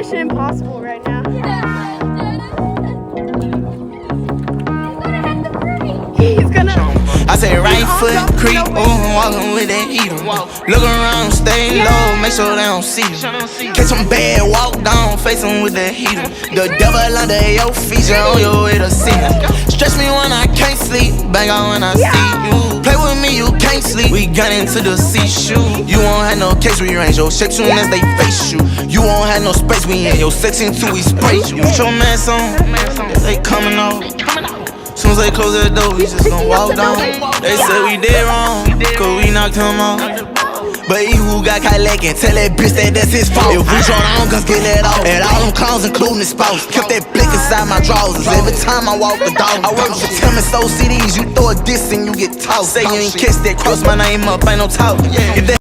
Mission Impossible right now. He's gonna. I say right foot creep, walking with that heater. Look around, stay low, make sure they don't see you. Catch some bad, walk down, face them with that heater. The devil under your feet, you on your way to see me. Stretch me when I can't sleep, bang out when I see you. Play with me, you can't sleep. We got into the sea shoe. You won't have no case rearrange your shit soon as they face you. You won't have no space, we in your section till we spray you. Put your mask on, they coming off. Soon as they close that door, we just gon' walk down. They said we did wrong, cause we knocked him off. But he who got caught lacking, tell that bitch that that's his fault. If we draw down guns, get let off. And all them clowns, including his spouse, kept that blick inside my drawers. Every time I walk the dog, I work for Tim and Soul CDs. You throw a diss and you get tossed. Say you ain't kissed that, cross my name up, ain't no talk. If that